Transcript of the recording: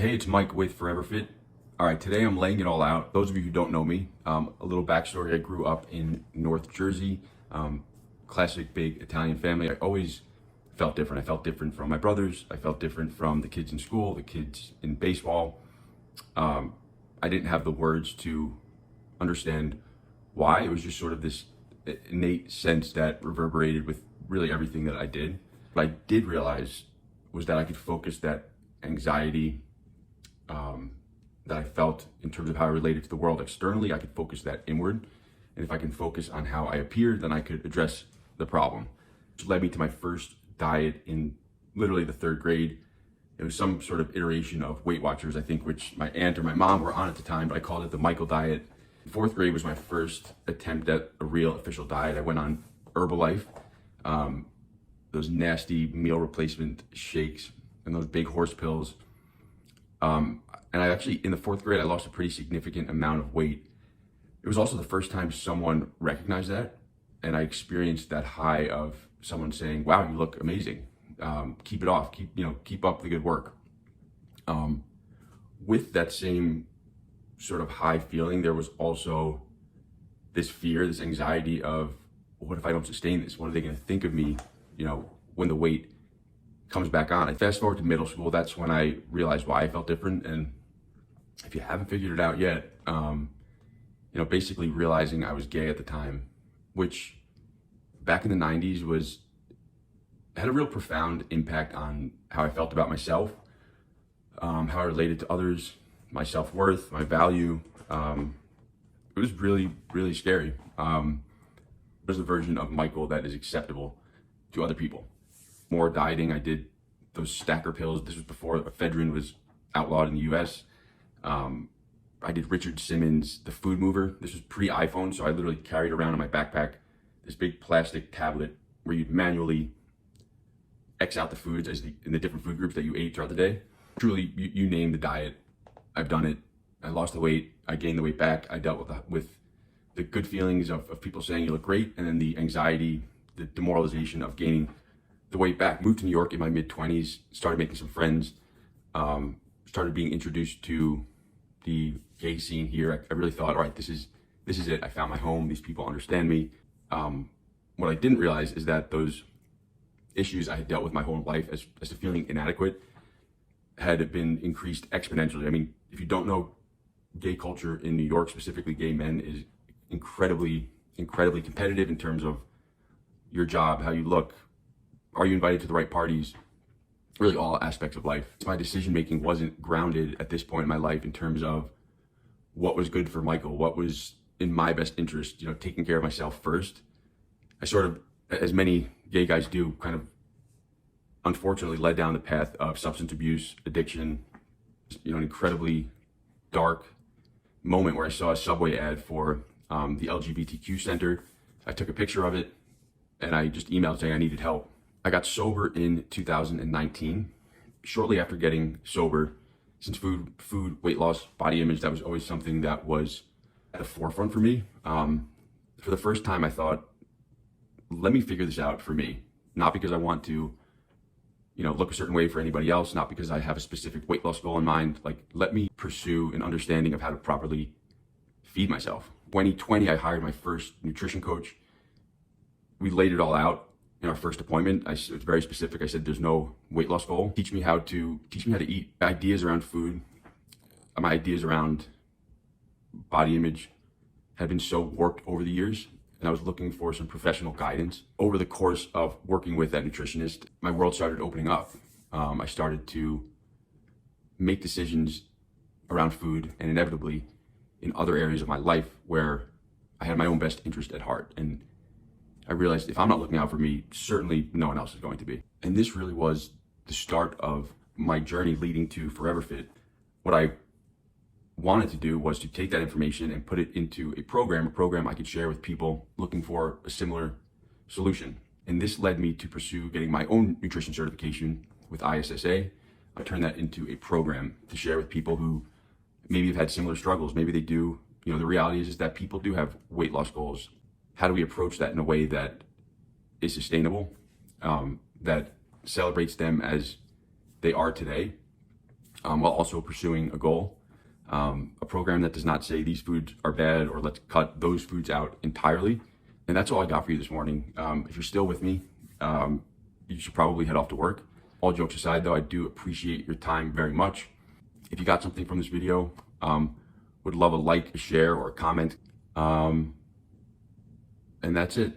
Hey, it's Mike with ForeverFit. All right, today I'm laying it all out. Those of you who don't know me, a little backstory. I grew up in North Jersey, classic big Italian family. I always felt different. I felt different from my brothers. I felt different from the kids in school, the kids in baseball. I didn't have the words to understand why. It was just sort of this innate sense that reverberated with really everything that I did. What I did realize was that I could focus that anxiety that I felt in terms of how I related to the world externally. I could focus that inward. And if I can focus on how I appeared, then I could address the problem. Which led me to my first diet in literally the third grade. It was some sort of iteration of Weight Watchers, I think, which my aunt or my mom were on at the time, but I called it the Michael diet. Fourth grade was my first attempt at a real official diet. I went on Herbalife, those nasty meal replacement shakes and those big horse pills. And I actually, in the fourth grade, I lost a pretty significant amount of weight. It was also the first time someone recognized that. And I experienced that high of someone saying, wow, you look amazing. Keep it off, keep up the good work. With that same sort of high feeling, there was also this fear, this anxiety of, what if I don't sustain this? What are they going to think of me, when the weight comes back on? I fast forward to middle school. That's when I realized why I felt different. And if you haven't figured it out yet, basically realizing I was gay at the time, which back in the 90s had a real profound impact on how I felt about myself, how I related to others, my self-worth, my value. It was really, really scary. There's a version of Michael that is acceptable to other people. More dieting. I did those stacker pills. This was before ephedrine was outlawed in the US. I did Richard Simmons, the food mover. This was pre-iPhone, so I literally carried around in my backpack this big plastic tablet where you'd manually X out the foods in the different food groups that you ate throughout the day. Truly, you name the diet, I've done it. I lost the weight, I gained the weight back. I dealt with the good feelings of people saying you look great, and then the anxiety, the demoralization of gaining the weight back. Moved to New York in my mid-20s, started making some friends, started being introduced to the gay scene here. I really thought, all right, this is it. I found my home. These people understand me. What I didn't realize is that those issues I had dealt with my whole life as a feeling inadequate had been increased exponentially. I mean, if you don't know, gay culture in New York, specifically gay men, is incredibly, incredibly competitive in terms of your job, how you look, are you invited to the right parties, really all aspects of life. My decision-making wasn't grounded at this point in my life in terms of what was good for Michael, what was in my best interest, taking care of myself first. I sort of, as many gay guys do, kind of unfortunately led down the path of substance abuse, addiction, an incredibly dark moment where I saw a Subway ad for the LGBTQ center. I took a picture of it and I just emailed saying I needed help. I got sober in 2019. Shortly after getting sober, since food, weight loss, body image, that was always something that was at the forefront for me. For the first time, I thought, let me figure this out for me. Not because I want to, look a certain way for anybody else, not because I have a specific weight loss goal in mind. Like, let me pursue an understanding of how to properly feed myself. 2020, I hired my first nutrition coach. We laid it all out in our first appointment. It was very specific. I said, there's no weight loss goal. Teach me how to eat. Ideas around food, my ideas around body image had been so warped over the years, and I was looking for some professional guidance. Over the course of working with that nutritionist, my world started opening up. I started to make decisions around food, and inevitably in other areas of my life where I had my own best interest at heart. And I realized if I'm not looking out for me, certainly no one else is going to be. And this really was the start of my journey leading to ForeverFit. What I wanted to do was to take that information and put it into a program I could share with people looking for a similar solution. And this led me to pursue getting my own nutrition certification with ISSA. I turned that into a program to share with people who maybe have had similar struggles. Maybe they do. The reality is that people do have weight loss goals. How do we approach that in a way that is sustainable, that celebrates them as they are today, while also pursuing a goal. A program that does not say these foods are bad or let's cut those foods out entirely. And that's all I got for you this morning. If you're still with me, you should probably head off to work. All jokes aside though, I do appreciate your time very much. If you got something from this video, would love a like, a share, or a comment. And that's it.